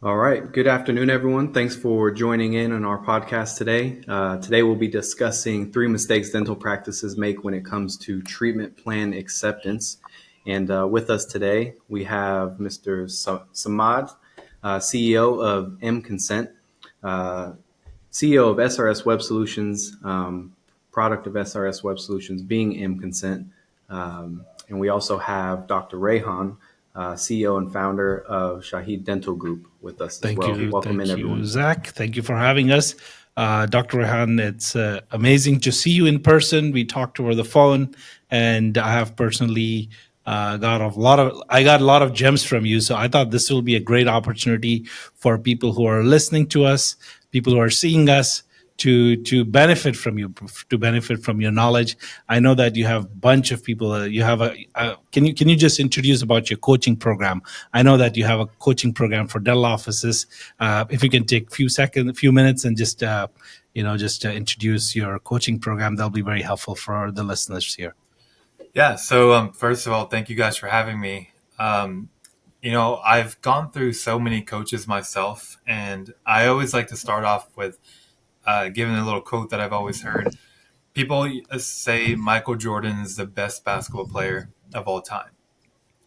All right. Good afternoon, everyone. Thanks for joining in on our podcast today. Today, we'll be discussing three mistakes dental practices make when it comes to treatment plan acceptance. And with us today, we have Mr. Samad, CEO of mConsent, uh, CEO of SRS Web Solutions, product of SRS Web Solutions being mConsent. And we also have Dr. Rehan, CEO and founder of Shahid Dental Group, with us as well. Welcome in, Thank you, everyone. Zach. Thank you for having us. Dr. Rehan, it's amazing to see you in person. We talked over the phone, and I have personally I got a lot of gems from you. So I thought this will be a great opportunity for people who are listening to us, people who are seeing us, to benefit from you, to benefit from your knowledge. I know that you have a bunch of people. You have can you just introduce about your coaching program? I know that you have a coaching program for dental offices. If you can take a few minutes, and just introduce your coaching program, that'll be very helpful for the listeners here. Yeah. So first of all, thank you guys for having me. I've gone through so many coaches myself, and I always like to start off with giving a little quote that I've always heard. People say Michael Jordan is the best basketball player of all time,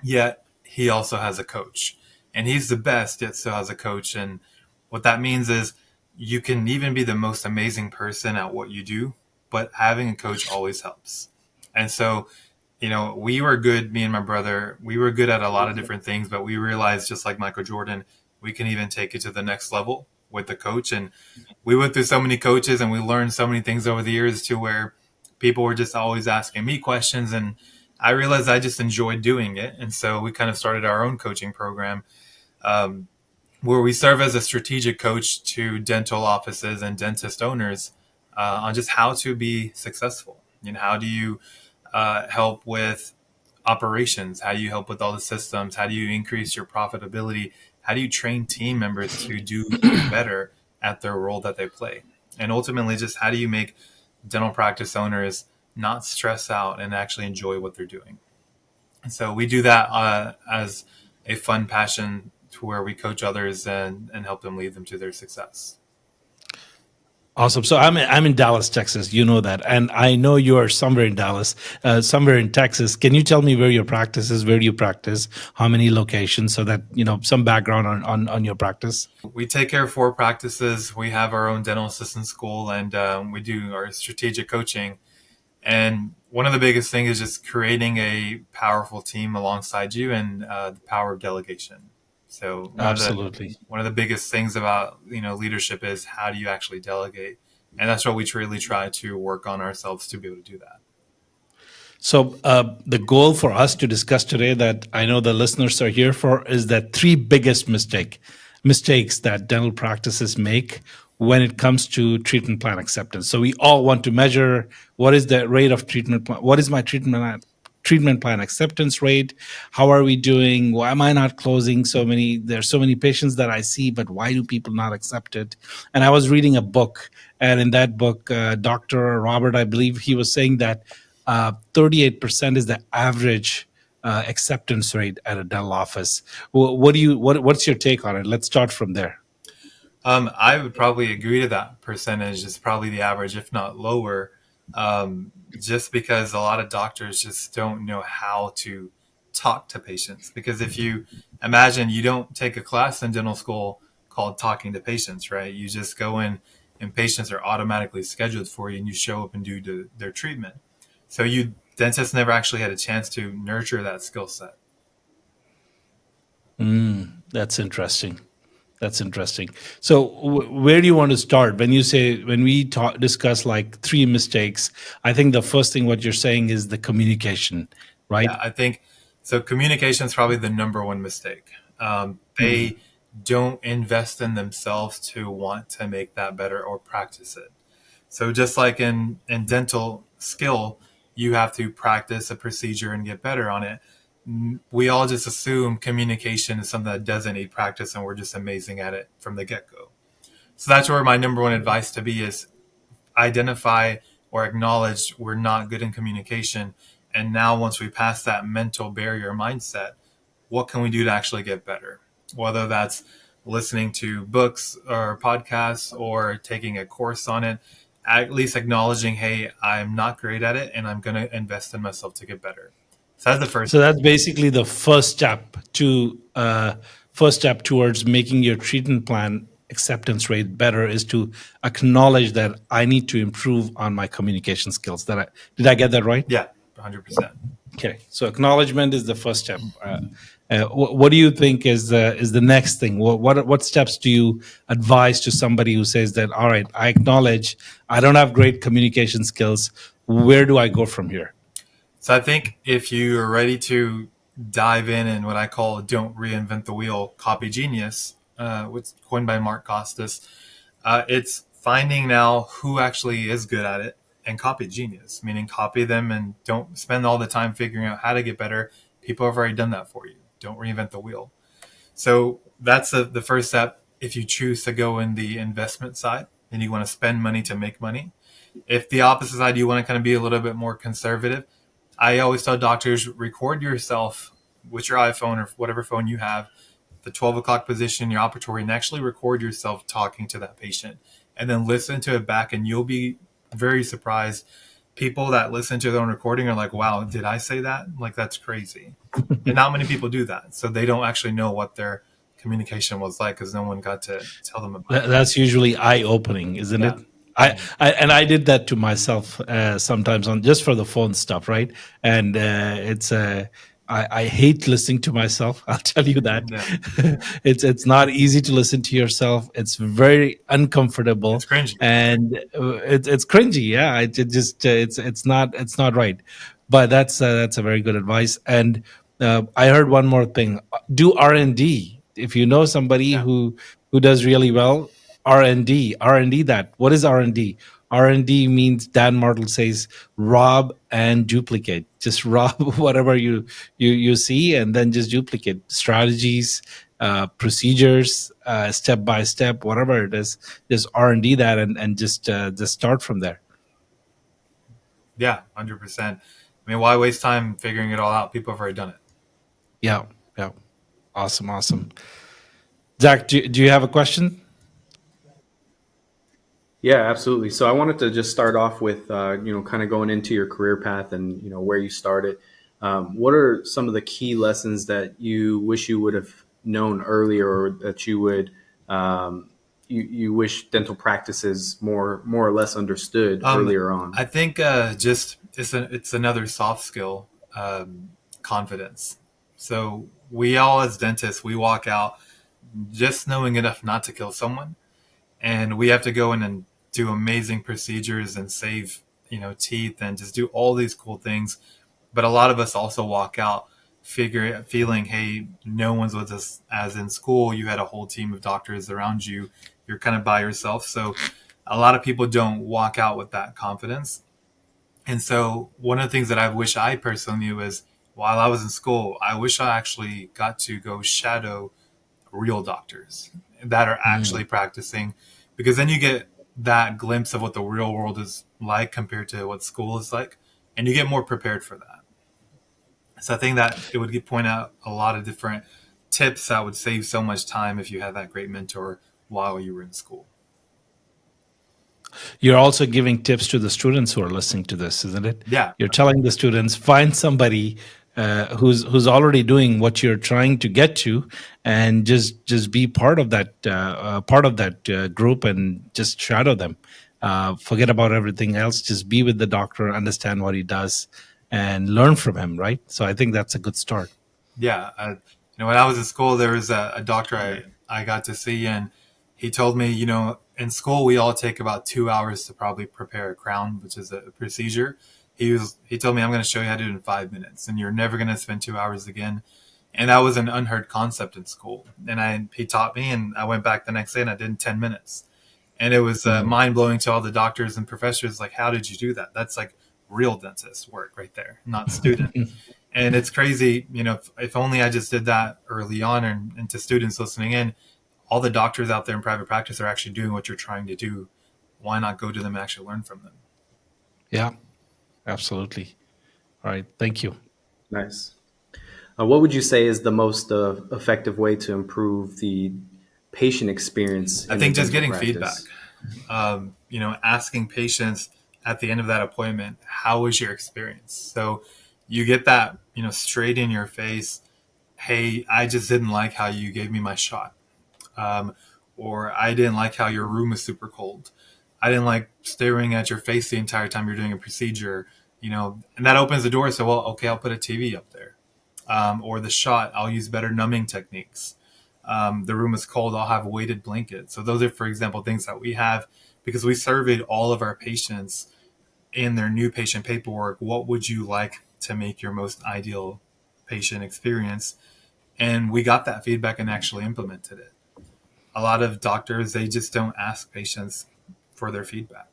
yet he also has a coach, and he's the best, yet still has a coach. And what that means is you can even be the most amazing person at what you do, but having a coach always helps. And so we were good, me and my brother, we were good at a lot of different things, but we realized just like Michael Jordan, we can even take it to the next level with the coach. And we went through so many coaches and we learned so many things over the years to where people were just always asking me questions. And I realized I just enjoyed doing it. And so we kind of started our own coaching program where we serve as a strategic coach to dental offices and dentist owners on just how to be successful. How do you help with operations? How do you help with all the systems? How do you increase your profitability? How do you train team members to do better at their role that they play? And ultimately, just how do you make dental practice owners not stress out and actually enjoy what they're doing? And so we do that as a fun passion to where we coach others and help them lead them to their success. Awesome. So I'm in Dallas, Texas. You know that, and I know you are somewhere in Dallas, somewhere in Texas. Can you tell me where your practice is? Where do you practice? How many locations? So that some background on your practice. We take care of 4 practices. We have our own dental assistant school, and we do our strategic coaching. And one of the biggest things is just creating a powerful team alongside you, and the power of delegation. So Absolutely. one of the biggest things about leadership is how do you actually delegate, and that's what we really try to work on ourselves to be able to do that. So the goal for us to discuss today, that I know the listeners are here for, is that 3 biggest mistakes that dental practices make when it comes to treatment plan acceptance. So we all want to measure what is the rate of treatment plan, what is my treatment plan acceptance rate, how are we doing, why am I not closing so many, there's so many patients that I see, but why do people not accept it? And I was reading a book, and in that book, Dr. Robert, I believe, he was saying that 38% is the average acceptance rate at a dental office. What's your take on it? Let's start from there. I would probably agree to that percentage is probably the average, if not lower, just because a lot of doctors just don't know how to talk to patients. Because if you imagine, you don't take a class in dental school called talking to patients, right? You just go in and patients are automatically scheduled for you and you show up and do their treatment. So dentists never actually had a chance to nurture that skill set. That's interesting. That's interesting. So, where do you want to start when we discuss like 3 mistakes? I think the first thing what you're saying is the communication, right? Yeah, I think so. Communication is probably the number one mistake. They don't invest in themselves to want to make that better or practice it. So just like in dental skill, you have to practice a procedure and get better on it. We all just assume communication is something that doesn't need practice and we're just amazing at it from the get-go. So that's where my number one advice to be is identify or acknowledge we're not good in communication. And now once we pass that mental barrier mindset, what can we do to actually get better? Whether that's listening to books or podcasts or taking a course on it, at least acknowledging, hey, I'm not great at it and I'm going to invest in myself to get better. So that's the first So step. that's basically the first step towards making your treatment plan acceptance rate better is to acknowledge that I need to improve on my communication skills. Did I get that right? Yeah, 100%. Okay, so acknowledgement is the first step. What do you think is the next thing? What steps do you advise to somebody who says that, all right, I acknowledge I don't have great communication skills. Where do I go from here? So I think if you are ready to dive in and what I call don't reinvent the wheel, copy genius, what's coined by Mark Costas, it's finding now who actually is good at it and copy genius, meaning copy them and don't spend all the time figuring out how to get better. People have already done that for you. Don't reinvent the wheel. So that's the first step. If you choose to go in the investment side and you want to spend money to make money, if the opposite side, you want to kind of be a little bit more conservative, I always tell doctors, record yourself with your iPhone or whatever phone you have, the 12 o'clock position, your operatory, and actually record yourself talking to that patient and then listen to it back. And you'll be very surprised. People that listen to their own recording are like, wow, did I say that? Like, that's crazy. And not many people do that. So they don't actually know what their communication was like because no one got to tell them about it. That's usually eye opening, isn't Yeah. it? I did that to myself sometimes on just for the phone stuff, right? And I hate listening to myself. I'll tell you that. Yeah. It's not easy to listen to yourself. It's very uncomfortable, It's cringy. and it's cringy. Yeah, it just it's not right. But that's a very good advice. And I heard one more thing: do R&D. If you know somebody Yeah. who does really well, R&D that. What is R&D? R&D means Dan Martel says rob and duplicate. Just rob whatever you see and then just duplicate strategies, procedures, step by step, whatever it is. Just R&D that and just start from there. Yeah, 100%. I mean, why waste time figuring it all out? People have already done it. Yeah, yeah. Awesome. Zach, do you have a question? Yeah, absolutely. So I wanted to just start off with, kind of going into your career path and, where you started. What are some of the key lessons that you wish you would have known earlier, or that you would, you wish dental practices more or less understood earlier on? I think just it's another soft skill, confidence. So we all as dentists, we walk out just knowing enough not to kill someone, and we have to go in and do amazing procedures and save teeth and just do all these cool things. But a lot of us also walk out feeling, hey, no one's with us. As in school, you had a whole team of doctors around you. You're kind of by yourself. So a lot of people don't walk out with that confidence. And so one of the things that I wish I personally knew is while I was in school, I wish I actually got to go shadow real doctors that are actually practicing, because then you get that glimpse of what the real world is like compared to what school is like, and you get more prepared for that. So I think that it would point out a lot of different tips that would save so much time if you had that great mentor while you were in school. You're also giving tips to the students who are listening to this, isn't it? Yeah. You're telling the students find somebody who's already doing what you're trying to get to, and just be part of that group and just shadow them. Forget about everything else. Just be with the doctor, understand what he does, and learn from him. Right. So I think that's a good start. Yeah. When I was in school, there was a doctor I got to see, and he told me, in school, we all take about 2 hours to probably prepare a crown, which is a procedure. He told me, I'm going to show you how to do it in 5 minutes, and you're never going to spend 2 hours again. And that was an unheard concept in school. And he taught me, and I went back the next day and I did in 10 minutes. And it was mind blowing to all the doctors and professors. Like, how did you do that? That's like real dentist work right there, not student. And it's crazy, if only I just did that early on, and to students listening in, all the doctors out there in private practice are actually doing what you're trying to do. Why not go to them and actually learn from them? Yeah, absolutely. All right. Thank you. Nice. What would you say is the most effective way to improve the patient experience I in the think just dental getting feedback. practice? Asking patients at the end of that appointment, how was your experience? So you get that, straight in your face. Hey, I just didn't like how you gave me my shot. Um, or I didn't like how your room is super cold. I didn't like staring at your face the entire time you're doing a procedure, and that opens the door. So, well, okay, I'll put a TV up there. Or the shot, I'll use better numbing techniques. The room is cold, I'll have a weighted blanket. So those are, for example, things that we have because we surveyed all of our patients in their new patient paperwork. What would you like to make your most ideal patient experience? And we got that feedback and actually implemented it. A lot of doctors, they just don't ask patients for their feedback.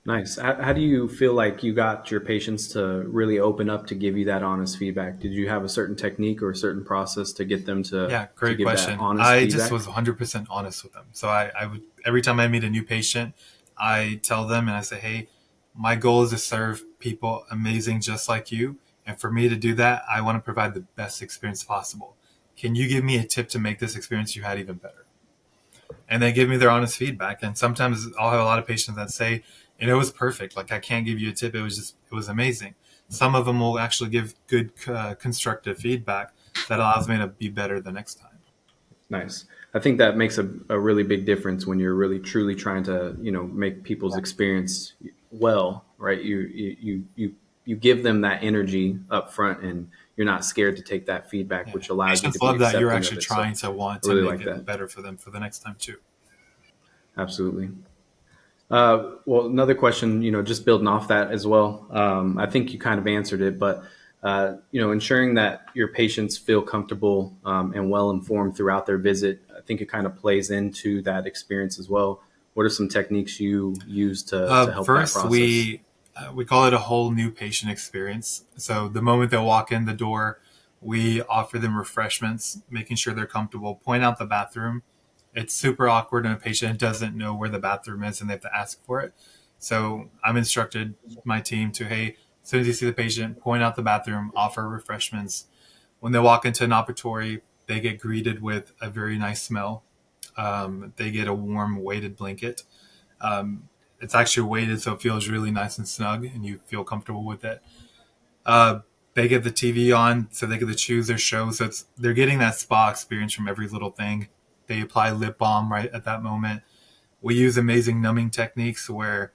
Nice. How do you feel like you got your patients to really open up to give you that honest feedback? Did you have a certain technique or a certain process to get them Yeah, to great give that question. honest I just feedback? was 100% honest with them. So I would, every time I meet a new patient, I tell them and I say, hey, my goal is to serve people amazing just like you. And for me to do that, I want to provide the best experience possible. Can you give me a tip to make this experience you had even better? And they give me their honest feedback. And sometimes I'll have a lot of patients that say, it was perfect. Like, I can't give you a tip. It was amazing. Some of them will actually give good constructive feedback that allows me to be better the next time. Nice. I think that makes a really big difference when you're really truly trying to, make people's experience well, right? You give them that energy up front and you're not scared to take that feedback, Yeah. which allows you to Patients be love that you're accepting of actually it. So trying to want I to really make like it that. better for them for the next time too. Absolutely. Well, another question, just building off that as well. I think you kind of answered it, but ensuring that your patients feel comfortable and well informed throughout their visit, I think it kind of plays into that experience as well. What are some techniques you use to help that First, process? we call it a whole new patient experience. So the moment they walk in the door, we offer them refreshments, making sure they're comfortable. Point out the bathroom. It's super awkward when a patient doesn't know where the bathroom is and they have to ask for it. So I'm instructed my team to, hey, as soon as you see the patient, point out the bathroom, offer refreshments. When they walk into an operatory, they get greeted with a very nice smell. They get a warm weighted blanket. Um, it's actually weighted, so it feels really nice and snug, and you feel comfortable with it. Uh, they get the TV on, so they get to choose their show. So they're getting that spa experience from every little thing. They apply lip balm right at that moment. We use amazing numbing techniques where,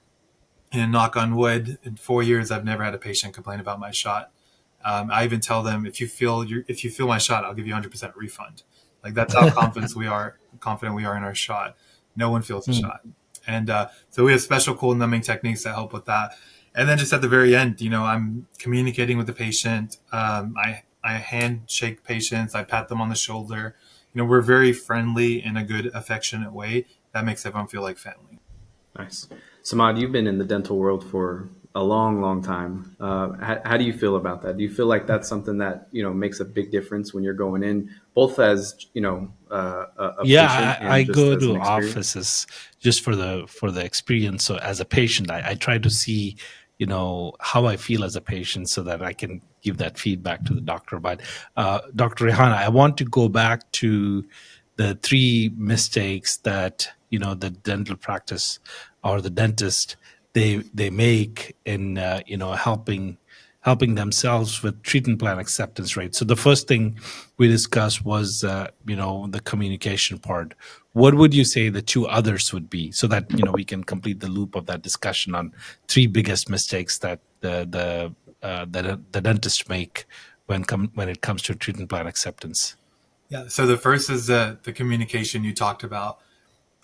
knock on wood, in 4 years I've never had a patient complain about my shot. I even tell them if you feel my shot, I'll give you 100% refund. Like, that's how confident we are in our shot. No one feels the shot, and so we have special cool numbing techniques that help with that. And then just at the very end, I'm communicating with the patient. I handshake patients. I pat them on the shoulder. We're very friendly in a good, affectionate way that makes everyone feel like family. Nice. Samad, you've been in the dental world for a long, long time. How do you feel about that? Do you feel like that's something that, makes a big difference when you're going in, both as, a patient Yeah, I and just go as an to experience? offices just for the experience. So as a patient, I try to see, how I feel as a patient so that I can give that feedback to the doctor. But Dr. Rehan, I want to go back to the three mistakes that the dental practice or the dentist they make in helping themselves with treatment plan acceptance rate. So the first thing we discussed was the communication part. What would you say the two others would be, so that we can complete the loop of that discussion on three biggest mistakes that the dentists make when it comes to treatment plan acceptance? Yeah. So the first is the communication you talked about.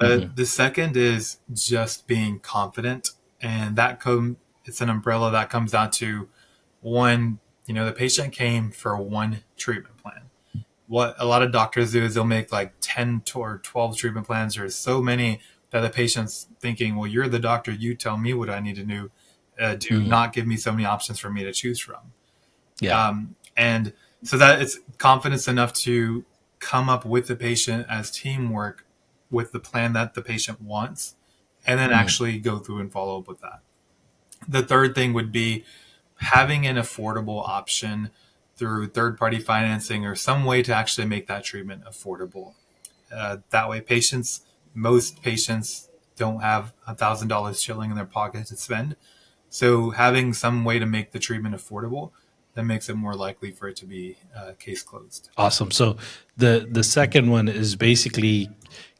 Hmm. The second is just being confident, and it's an umbrella that comes down to one. The patient came for one treatment plan. What a lot of doctors do is they'll make like 10 or 12 treatment plans, or so many that the patient's thinking, well, you're the doctor, you tell me what I need to do, Hmm. not give me so many options for me to choose from. Yeah. And so that it's confidence enough to come up with the patient as teamwork with the plan that the patient wants, and then Mm. actually go through and follow up with that. The third thing would be having an affordable option through third party financing or some way to actually make that treatment affordable. that way. Most patients don't have $1,000 chilling in their pocket to spend. So having some way to make the treatment affordable, that makes it more likely for it to be case closed. Awesome. So the second one is basically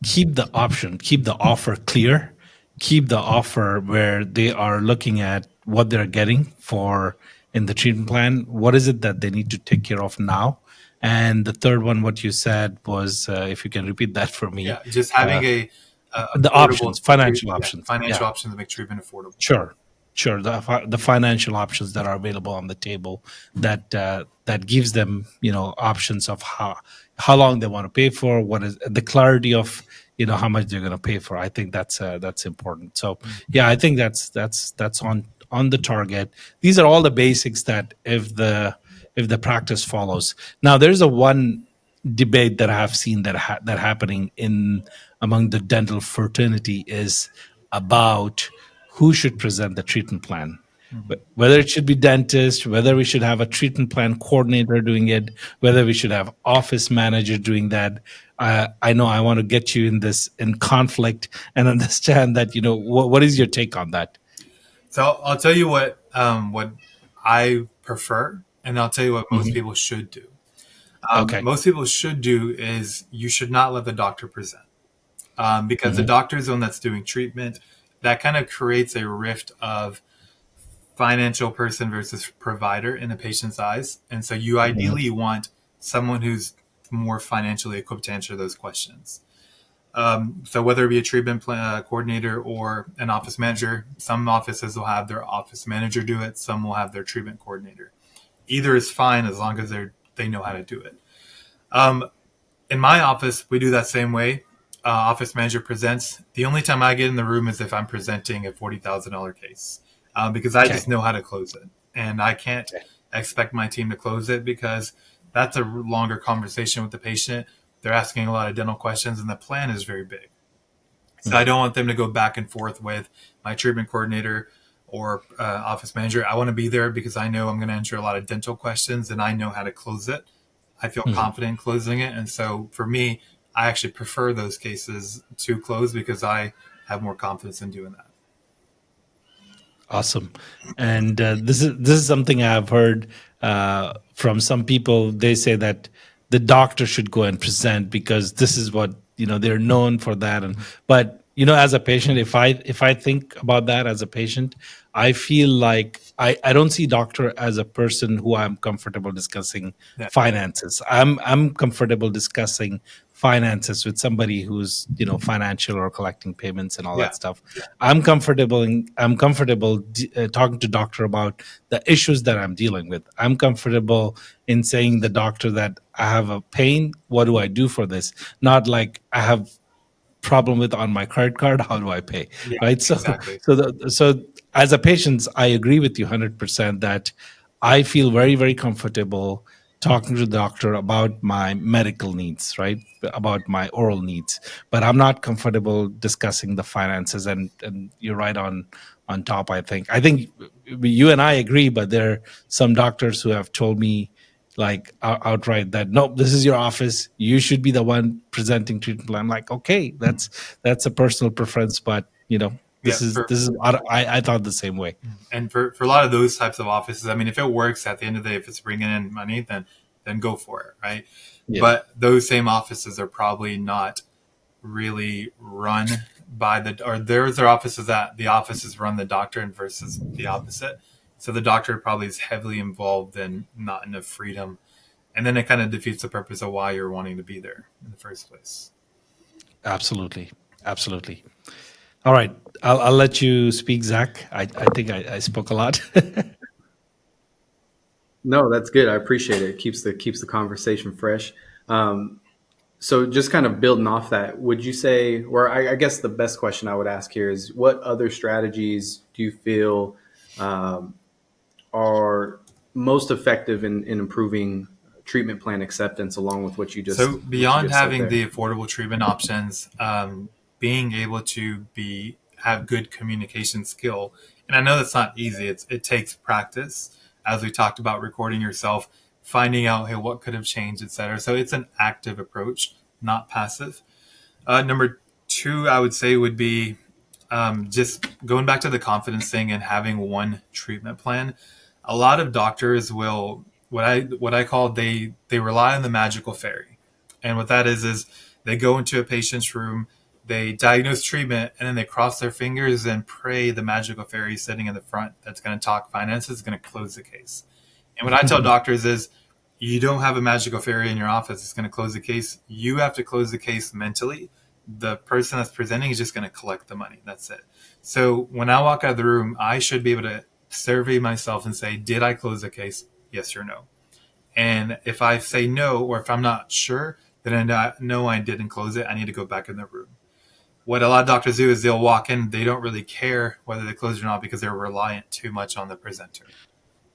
keep the option, keep the offer clear, keep the offer where they are looking at what they're getting for in the treatment plan. What is it that they need to take care of now? And the third one, what you said was, if you can repeat that for me, Yeah, just having a the affordable options, financial options. financial Yeah. options to make treatment affordable. Sure, sure. The financial options that are available on the table that that gives them, options of how long they want to pay for, what is the clarity of, how much they're going to pay for. I think that's important. So yeah, I think that's on the target. These are all the basics that if the practice follows. Now there's a one debate that I have seen that happening in among the dental fraternity is about who should present the treatment plan. Mhm. Whether it should be dentist, whether we should have a treatment plan coordinator doing it, whether we should have office manager doing that. I know I want to get you in conflict and understand that, what is your take on that? So I'll tell you what I prefer, and I'll tell you what most Hmm. people should do. Okay. Most people should do is you should not let the doctor present, because the Hmm. doctor is the one that's doing treatment. That kind of creates a rift of financial person versus provider in the patient's eyes, and so you Hmm. ideally want someone who's more financially equipped to answer those questions. So whether it be a treatment plan, coordinator or an office manager, some offices will have their office manager do it. Some will have their treatment coordinator. Either is fine as long as they know how to do it. Um, in my office, we do that same way. Office manager presents. The only time I get in the room is if I'm presenting a $40,000 case, because I Okay. just know how to close it, and I can't Okay. expect my team to close it because that's a longer conversation with the patient. They're asking a lot of dental questions, and the plan is very big. So I Mhm. don't want them to go back and forth with my treatment coordinator or office manager. I want to be there because I know I'm going to answer a lot of dental questions and I know how to close it. I feel Mhm. confident in closing it. And so for me, I actually prefer those cases to close because I have more confidence in doing that. Awesome. And this is something I've heard from some people. They say that the doctor should go and present because this is what they're known for that. And but as a patient, if I think about that as a patient, I feel like I don't see doctor as a person who I'm comfortable discussing Yeah. finances. I'm comfortable discussing finances with somebody who's financial or collecting payments and all Yeah. that stuff. Yeah. I'm comfortable talking to doctor about the issues that I'm dealing with. I'm comfortable in saying the doctor that I have a pain. What do I do for this? Not like I have problem with on my credit card. How do I pay? Yeah. Right. So Exactly. so as a patient, I agree with you 100% that I feel very, very comfortable talking to the doctor about my medical needs, right? About my oral needs. But I'm not comfortable discussing the finances, and you're right on top, I think you and I agree, but there are some doctors who have told me like outright that no, this is your office, you should be the one presenting treatment plan. I'm like, okay, that's a personal preference, but Yeah. this is I thought the same way. And for a lot of those types of offices, I mean, if it works at the end of the day, if it's bringing in money, then go for it, right? Yeah. But those same offices are probably not really run by or there's their offices that the offices run the doctor and versus the opposite. So the doctor probably is heavily involved and not enough freedom. And then it kind of defeats the purpose of why you're wanting to be there in the first place. Absolutely. Absolutely. All right, I'll let you speak, Zach. I think I spoke a lot. No, that's good. I appreciate it. It keeps the conversation fresh. Um, so just kind of building off that, would you say, or I guess the best question I would ask here is, what other strategies do you feel um, are most effective in improving treatment plan acceptance, along with So what you beyond just said having there? the affordable treatment options, being able to be have good communication skill, and I know that's not easy. It takes practice, as we talked about, recording yourself, finding out hey what could have changed, etc. So it's an active approach, not passive. Number two, I would say, would be just going back to the confidence thing and having one treatment plan. A lot of doctors will what I call they rely on the magical fairy, and what that is they go into a patient's room, they diagnose treatment, and then they cross their fingers and pray the magical fairy sitting in the front that's going to talk finances is going to close the case. And what I tell doctors is, you don't have a magical fairy in your office that's going to close the case. You have to close the case mentally. The person that's presenting is just going to collect the money. That's it. So when I walk out of the room, I should be able to survey myself and say, did I close the case? Yes or no. And if I say no, or if I'm not sure, then I know I didn't close it. I need to go back in the room. What a lot of doctors do is they'll walk in. They don't really care whether they close it or not because they're reliant too much on the presenter.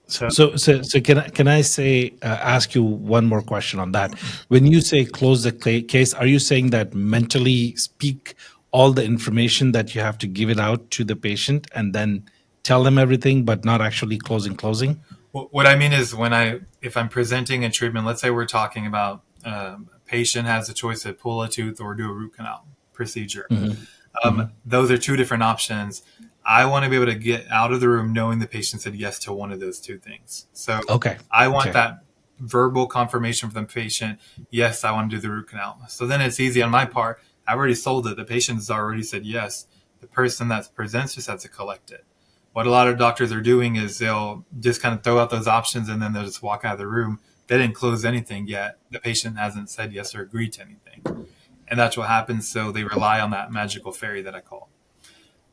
So can I say ask you one more question on that? When you say close the case, are you saying that mentally speak all the information that you have to give it out to the patient and then tell them everything, but not actually closing? What I mean is if I'm presenting a treatment, let's say we're talking about a patient has a choice to pull a tooth or do a root canal procedure. Those are two different options. I want to be able to get out of the room knowing the patient said yes to one of those two things. So I want that verbal confirmation from the patient. Yes, I want to do the root canal. So then it's easy on my part. I've already sold it. The patient's already said yes. The person that presents just has to collect it. What a lot of doctors are doing is they'll just kind of throw out those options and then they'll just walk out of the room. They didn't close anything yet. The patient hasn't said yes or agreed to anything. And that's what happens. So they rely on that magical fairy that I call.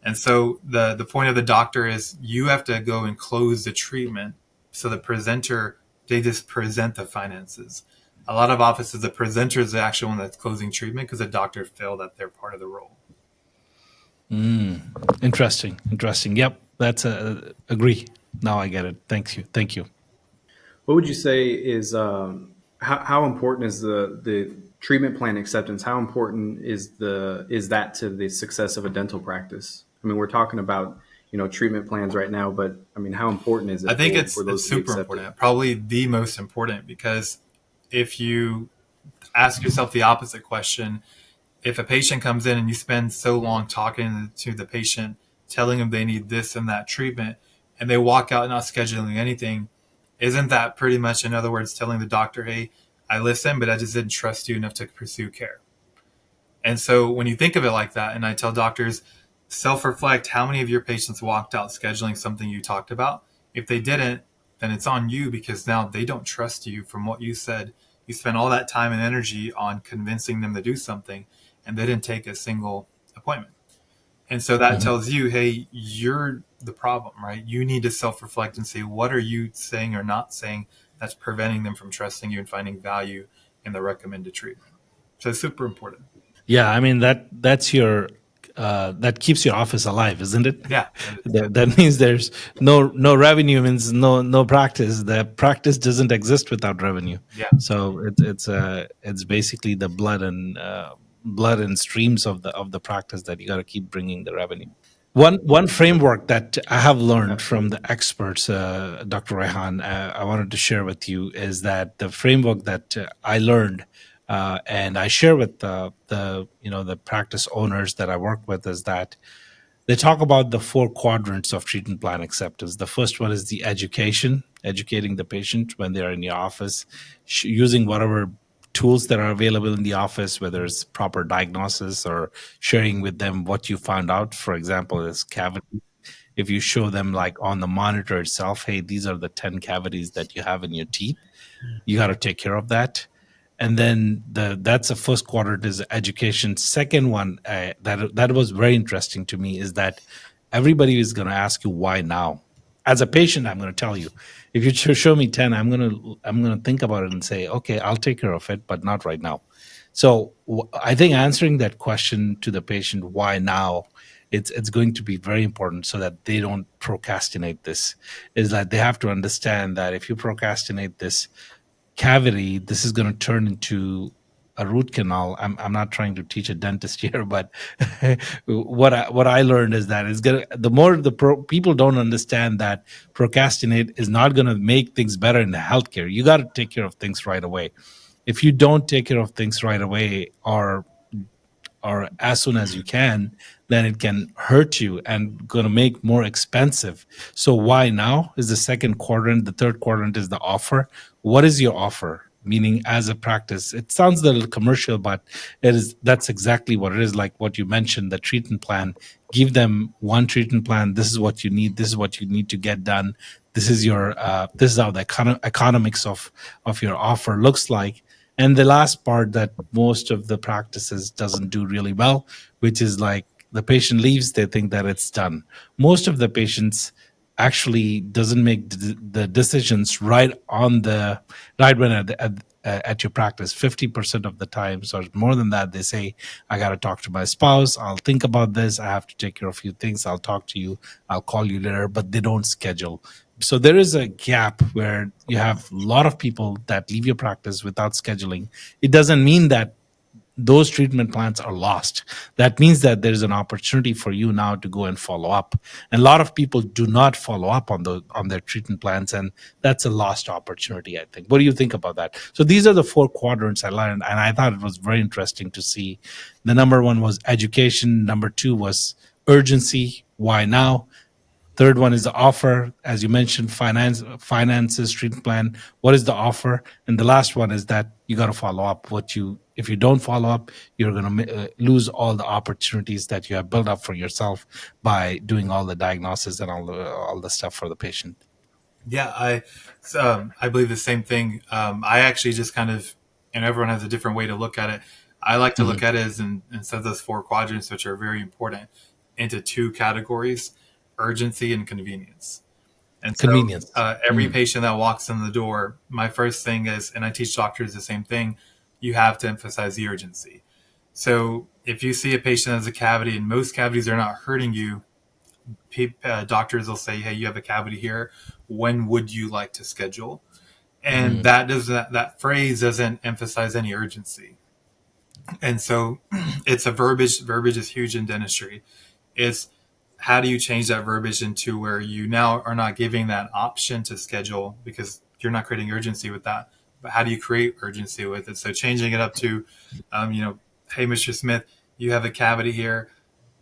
And so the point of the doctor is you have to go and close the treatment. So the presenter, they just present the finances. A lot of offices, the presenter is the actual one that's closing treatment because the doctor failed at their part of the role. Interesting. Yep, that's agree. Now I get it. Thank you. What would you say is how important is the treatment plan acceptance? How important is that to the success of a dental practice? I mean, we're talking about treatment plans right now, but I mean, how important is it? I think it's super important, probably the most important, because if you ask yourself the opposite question, if a patient comes in and you spend so long talking to the patient, telling them they need this and that treatment, and they walk out not scheduling anything, isn't that pretty much, in other words, telling the doctor, hey, I listened, but I just didn't trust you enough to pursue care? And so when you think of it like that, and I tell doctors, self-reflect how many of your patients walked out scheduling something you talked about. If they didn't, then it's on you, because now they don't trust you from what you said. You spent all that time and energy on convincing them to do something, and they didn't take a single appointment. And so that tells you, hey, you're the problem, right? You need to self-reflect and say, what are you saying or not saying that's preventing them from trusting you and finding value in the recommended treatment? So it's super important. Yeah, I mean that's your that keeps your office alive, isn't it? Yeah. That means there's no revenue, means no practice. The practice doesn't exist without revenue. Yeah. So it's basically the blood and streams of the practice that you got to keep bringing the revenue. One framework that I have learned from the experts, Dr. Rehan, I wanted to share with you is that the framework that I learned and I share with the practice owners that I work with is that they talk about the 4 quadrants of treatment plan acceptance. The first one is the educating the patient when they're in the office, using whatever tools that are available in the office, whether it's proper diagnosis or sharing with them what you found out. For example, is cavity. If you show them like on the monitor itself, hey, these are the 10 cavities that you have in your teeth, you got to take care of that. And then that's the first quadrant is education. Second one that was very interesting to me is that everybody is going to ask you why now. As a patient, I'm going to tell you, if you show me 10, I'm going to think about it and say, okay, I'll take care of it, but not right now. So I think answering that question to the patient, why now, it's going to be very important so that they don't procrastinate this. Is that they have to understand that if you procrastinate this cavity, this is going to turn into a root canal. I'm not trying to teach a dentist here, but what I learned is that it's gonna, the more people don't understand that procrastinate is not going to make things better in the healthcare. You got to take care of things right away. If you don't take care of things right away, or or as soon as you can, then it can hurt you and going to make more expensive. So why now is the second quadrant. The third quadrant is the offer. What is your offer? Meaning, as a practice, it sounds a little commercial, but that's exactly what it is. Like what you mentioned, the treatment plan. Give them one treatment plan. This is what you need. This is what you need to get done. This is how the economics of your offer looks like. And the last part that most of the practices doesn't do really well, which is like the patient leaves, they think that it's done. Most of the patients actually doesn't make the decisions right when at your practice. 50% of the times or more than that, they say, I got to talk to my spouse, I'll think about this, I have to take care of a few things, I'll talk to you, I'll call you later, but they don't schedule. So there is a gap where you have a lot of people that leave your practice without scheduling. It doesn't mean that those treatment plans are lost. That means that there's an opportunity for you now to go and follow up. And a lot of people do not follow up on their treatment plans, and that's a lost opportunity, I think. What do you think about that? So these are the four quadrants I learned, and I thought it was very interesting to see. The number one was education. Number two was urgency. Why now? Third one is the offer, as you mentioned, finances, treatment plan. What is the offer? And the last one is that you got to follow up. If you don't follow up, you're going to lose all the opportunities that you have built up for yourself by doing all the diagnosis and all the stuff for the patient. Yeah, I believe the same thing. I actually just kind of, and everyone has a different way to look at it. I like to look at it as instead of those four quadrants, which are very important, into two categories: urgency and convenience. And so Convenience. every patient that walks in the door, my first thing is, and I teach doctors the same thing, you have to emphasize the urgency. So if you see a patient that has a cavity, and most cavities are not hurting you, doctors will say, hey, you have a cavity here. When would you like to schedule? And that phrase doesn't emphasize any urgency. And so it's a verbiage. Verbiage is huge in dentistry. It's how do you change that verbiage into where you now are not giving that option to schedule because you're not creating urgency with that. But how do you create urgency with it? So changing it up to, hey, Mr. Smith, you have a cavity here.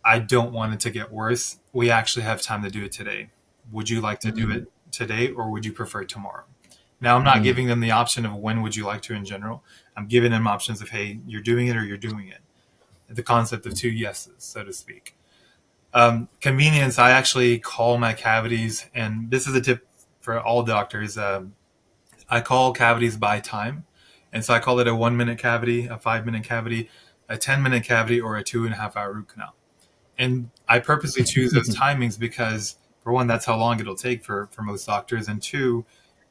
I don't want it to get worse. We actually have time to do it today. Would you like to do it today, or would you prefer tomorrow? Now, I'm not giving them the option of when would you like to in general. I'm giving them options of, hey, you're doing it or you're doing it. The concept of two yeses, so to speak. Convenience, I actually call my cavities, and this is a tip for all doctors. I call cavities by time. And so I call it a 1 minute cavity, a 5 minute cavity, a 10 minute cavity, or a 2.5 hour root canal. And I purposely choose those timings because, for one, that's how long it'll take for most doctors. And two,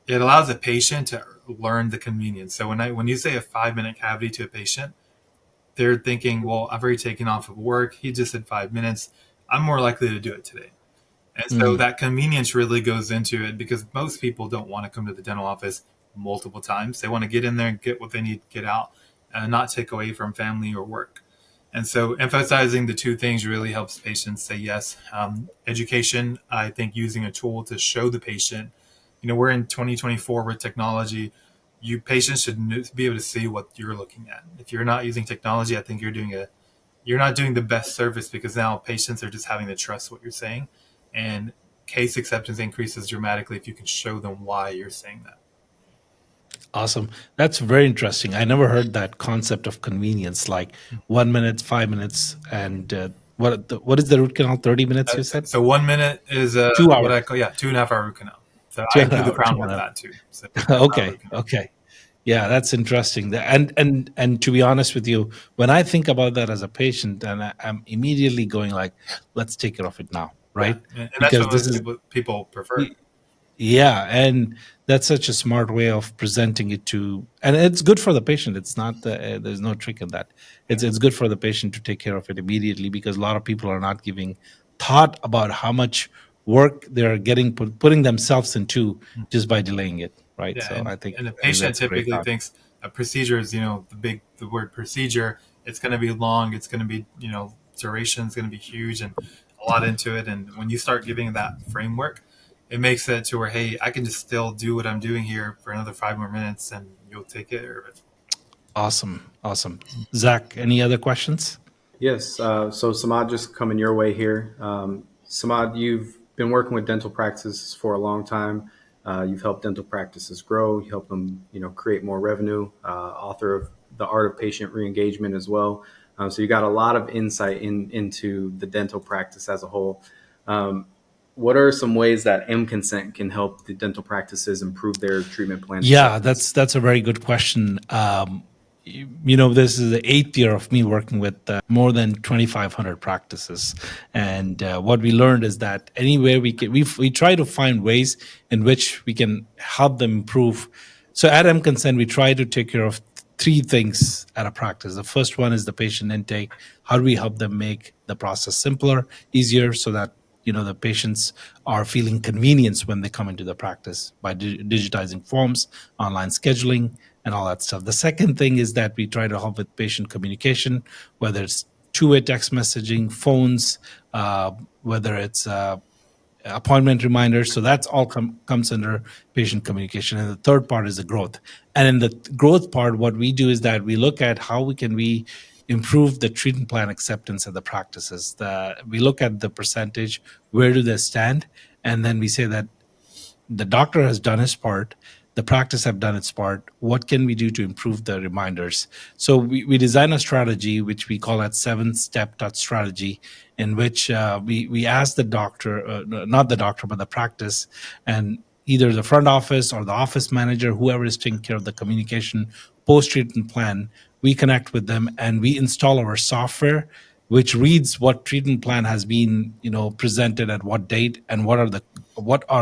it allows a patient to learn the convenience. So when you say a 5 minute cavity to a patient, they're thinking, well, I've already taken off of work. He just said 5 minutes. I'm more likely to do it today. And so that convenience really goes into it because most people don't want to come to the dental office multiple times. They want to get in there and get what they need to get out and not take away from family or work. And so emphasizing the two things really helps patients say yes. Education, I think using a tool to show the patient, we're in 2024 with technology. You patients should be able to see what you're looking at. If you're not using technology, I think you're not doing the best service because now patients are just having to trust what you're saying. And case acceptance increases dramatically if you can show them why you're saying that. Awesome. That's very interesting. I never heard that concept of convenience, like 1 minute, 5 minutes, and what is the root canal? 30 minutes, you said? So 1 minute is 2 hours. what I call 2.5 hour root canal. So Two I and a include the half, crown two and with a half. that too. So 2.5 hour root canal. Okay. Yeah, that's interesting. And to be honest with you, when I think about that as a patient, and I'm immediately going like, let's take care of it now, right? Yeah. And that's Because what this most is people prefer. yeah, and that's such a smart way of presenting it to, and it's good for the patient. It's not there's no trick in that. It's good for the patient to take care of it immediately because a lot of people are not giving thought about how much work they're getting putting themselves into just by delaying it, right? Yeah, So and, I think and the patient that's a great typically thought. thinks a procedure is, the word procedure, it's going to be long, it's going to be, duration is going to be huge and a lot into it. And when you start giving that framework, it makes it to where, hey, I can just still do what I'm doing here for another 5 more minutes and you'll take care of it. Awesome. Zach, any other questions? Yes. So Samad, just coming your way here. Samad, you've been working with dental practices for a long time. You've helped dental practices grow. You help them, create more revenue. Author of The Art of Patient Reengagement as well. So you got a lot of insight into the dental practice as a whole. Um, what are some ways that mConsent can help the dental practices improve their treatment plan Yeah, acceptance? that's a very good question. This is the eighth year of me working with more than 2,500 practices, and what we learned is that anywhere we try to find ways in which we can help them improve. So at mConsent, we try to take care of three things at a practice. The first one is the patient intake. How do we help them make the process simpler, easier, so that the patients are feeling convenience when they come into the practice by digitizing forms, online scheduling, and all that stuff. The second thing is that we try to help with patient communication, whether it's two-way text messaging, phones, whether it's appointment reminders. So that's all comes under patient communication. And the third part is the growth. And in the growth part, what we do is that we look at how we improve the treatment plan acceptance of the practices. We look at the percentage, where do they stand, and then we say that the doctor has done his part, the practice have done its part. What can we do to improve the reminders? So we design a strategy which we call that 7-step touch strategy, in which we ask the doctor, not the doctor but the practice, and either the front office or the office manager, whoever is taking care of the communication post treatment plan, we connect with them and we install our software which reads what treatment plan has been presented at what date, and what are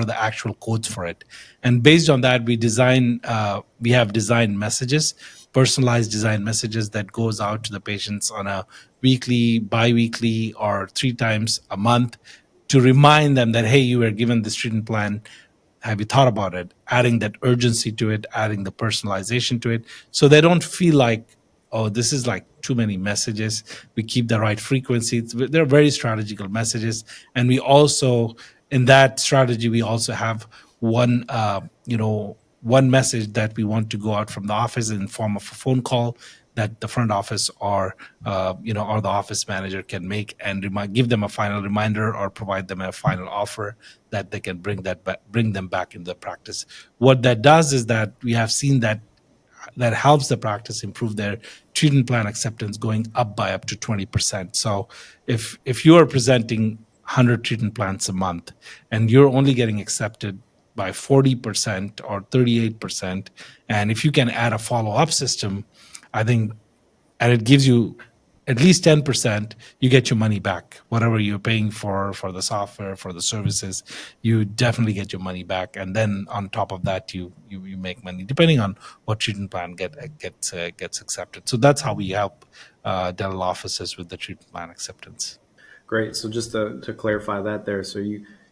the actual codes for it. And based on that, we have designed messages, personalized design messages that goes out to the patients on a weekly, bi-weekly, or 3 times a month, to remind them that, hey, you were given this treatment plan, have you thought about it? Adding that urgency to it, adding the personalization to it, so they don't feel like, oh, this is like too many messages. We keep the right frequency. They're very strategical messages. And we also, in that strategy, we also have one message that we want to go out from the office in form of a phone call that the front office or the office manager can make, and give them a final reminder or provide them a final offer that they can bring them back into the practice. What that does is that we have seen that helps the practice improve their treatment plan acceptance, going up to 20%. So if you are presenting 100 treatment plans a month and you're only getting accepted by 40% or 38%, and if you can add a follow-up system, I think, and it gives you at least 10%, you get your money back. Whatever you're paying for the software, for the services, you definitely get your money back. And then on top of that, you make money depending on what treatment plan gets accepted. So that's how we help dental offices with the treatment plan acceptance. Great. So just to clarify that there, so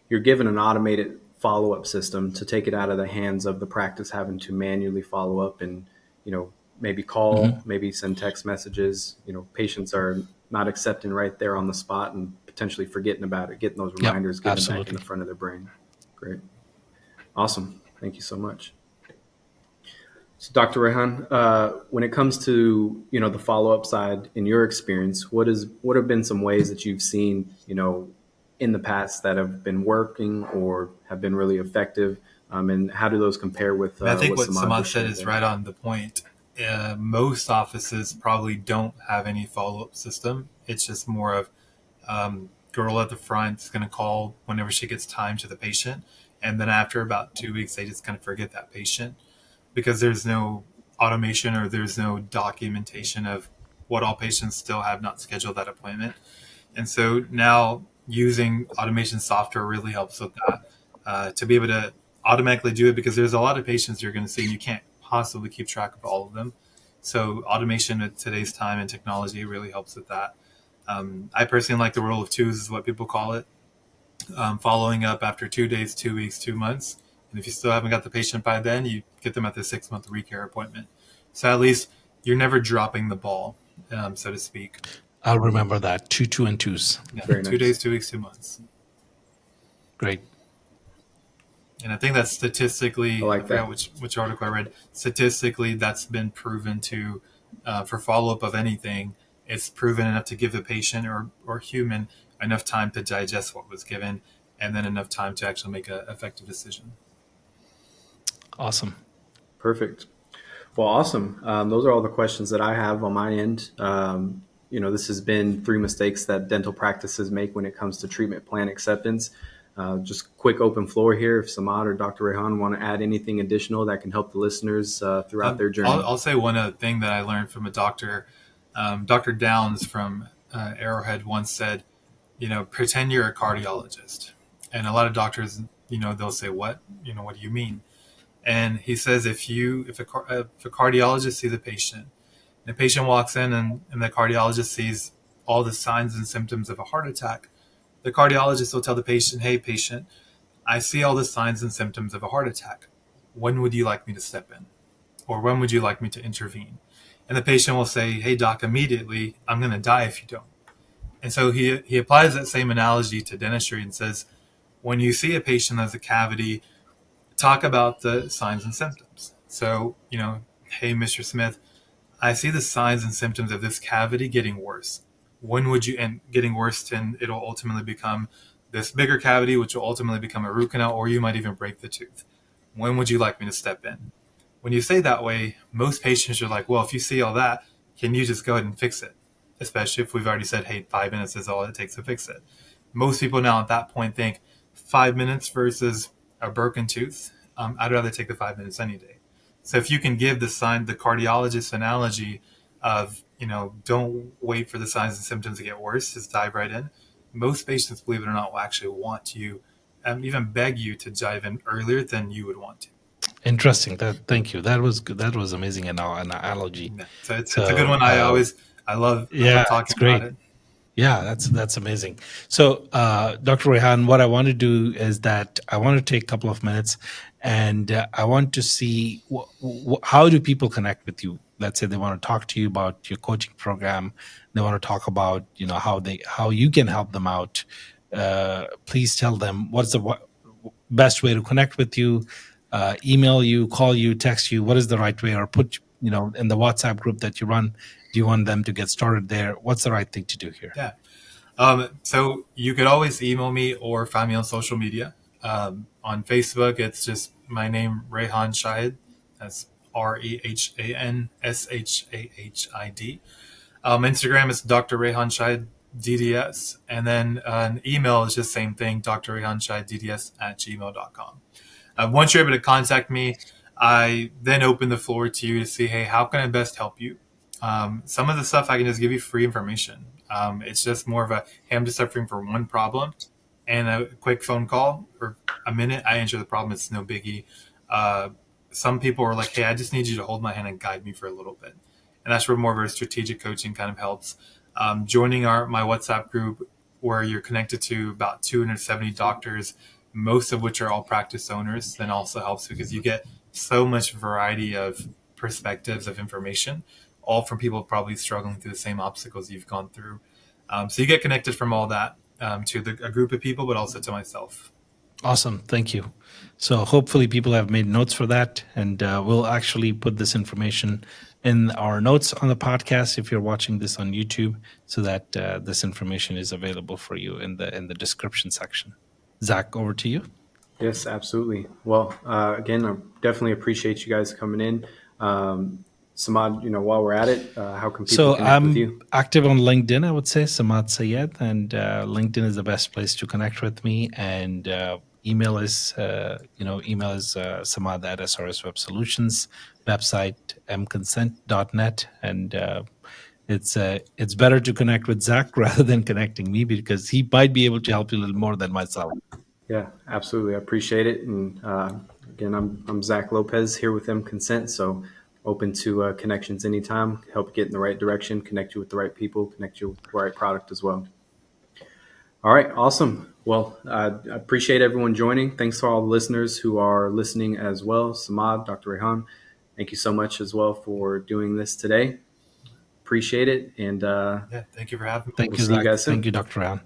you're given an automated follow-up system to take it out of the hands of the practice having to manually follow up and, maybe call, Mm-hmm. maybe send text messages. Patients are not accepting right there on the spot and potentially forgetting about it, getting those Yep, reminders, getting it back in the absolutely. front of their brain. Great. Awesome. Thank you so much. So, Dr. Rehan, when it comes to the follow up side, in your experience, what have been some ways that you've seen in the past that have been working or have been really effective, and how do those compare with I think what what Samad Samad just said shared is there? right on the point. Most offices probably don't have any follow-up system. It's just more of girl at the front is going to call whenever she gets time to the patient, and then after about 2 weeks, they just kind of forget that patient because there's no automation or there's no documentation of what all patients still have not scheduled that appointment. And so now using automation software really helps with that, to be able to automatically do it, because there's a lot of patients you're going to see and you can't possibly keep track of all of them. So automation at today's time and technology really helps with that. I personally like the rule of twos, is what people call it. Following up after 2 days, 2 weeks, 2 months. And if you still haven't got the patient by then, you get them at the 6-month recare appointment. So at least you're never dropping the ball, so to speak. I'll remember that. Two and twos. Yeah, Very 2 days, nice. 2 weeks, 2 months. Great. And I think that I statistically, I like forgot that. which article I read. Statistically, that's been proven to, for follow up of anything, it's proven enough to give the patient or human enough time to digest what was given, and then enough time to actually make an effective decision. Awesome. Perfect. Well, awesome. Those are all the questions that I have on my end. This has been three mistakes that dental practices make when it comes to treatment plan acceptance. Just quick open floor here. If Samad or Dr. Rehan want to add anything additional that can help the listeners throughout their journey. I'll say one other thing that I learned from a doctor. Dr. Downs from Arrowhead once said, pretend you're a cardiologist. And a lot of doctors, they'll say, what? What do you mean? And he says, if a cardiologist sees a patient, and the patient walks in and the cardiologist sees all the signs and symptoms of a heart attack, the cardiologist will tell the patient, hey, patient, I see all the signs and symptoms of a heart attack. When would you like me to step in? Or when would you like me to intervene? And the patient will say, hey, doc, immediately, I'm going to die if you don't. And so he applies that same analogy to dentistry and says, when you see a patient that has a cavity, talk about the signs and symptoms. So, hey, Mr. Smith, I see the signs and symptoms of this cavity getting worse. When would you, and getting worse, and it'll ultimately become this bigger cavity, which will ultimately become a root canal, or you might even break the tooth. When would you like me to step in? When you say that way, most patients are like, well, if you see all that, can you just go ahead and fix it? Especially if we've already said, hey, 5 minutes is all it takes to fix it. Most people now at that point think 5 minutes versus a broken tooth. I'd rather take the 5 minutes any day. So if you can give the cardiologist analogy of, don't wait for the signs and symptoms to get worse, just dive right in. Most patients, believe it or not, will actually want you, even beg you to dive in earlier than you would want to. Interesting. Thank you. That was good. That was amazing analogy. Yeah. So it's a good one. I love talking about it. Yeah, that's amazing. So, Dr. Rehan, what I want to do is that I want to take a couple of minutes, and I want to see how do people connect with you. Let's say they want to talk to you about your coaching program. They want to talk about how you can help them out. Please tell them what's the best way to connect with you. Email you, call you, text you. What is the right way, or put in the WhatsApp group that you run? Do you want them to get started there? What's the right thing to do here? Yeah. So you could always email me or find me on social media. On Facebook, it's just my name, Rehan Shahid. That's RehanShahid. Instagram is Dr. Rehan Shahid DDS. And then an email is just same thing, Dr. Rehan Shahid DDS @gmail.com. Once you're able to contact me, I then open the floor to you to see, hey, how can I best help you? Some of the stuff I can just give you free information. It's just more of a, hey, I'm just suffering for one problem, and a quick phone call or a minute, I answer the problem. It's no biggie. Some people are like, hey, I just need you to hold my hand and guide me for a little bit. And that's where more of our strategic coaching kind of helps. Joining my WhatsApp group, where you're connected to about 270 doctors, most of which are all practice owners, then also helps because you get so much variety of perspectives of information, all from people probably struggling through the same obstacles you've gone through. So you get connected from all that to a group of people, but also to myself. Awesome. Thank you. So hopefully people have made notes for that, and we'll actually put this information in our notes on the podcast if you're watching this on YouTube, so that this information is available for you in the description section. Zach, over to you. Yes, absolutely. Well, again, I definitely appreciate you guys coming in. Samad, while we're at it, how can people connect with you? I'm active on LinkedIn, I would say, Samad Syed, and LinkedIn is the best place to connect with me. And email is Samad at SRS Web Solutions, website mConsent.net, and it's better to connect with Zach rather than connecting me, because he might be able to help you a little more than myself. Yeah, absolutely. I appreciate it. And again, I'm Zach Lopez here with mConsent, so open to connections anytime, help get in the right direction, connect you with the right people, connect you with the right product as well. All right, awesome. Well, I appreciate everyone joining. Thanks for all the listeners who are listening as well. Samad, Dr. Rehan, thank you so much as well for doing this today. Appreciate it. And thank you for having me. Thank you, see you guys soon. Thank you, Dr. Rehan.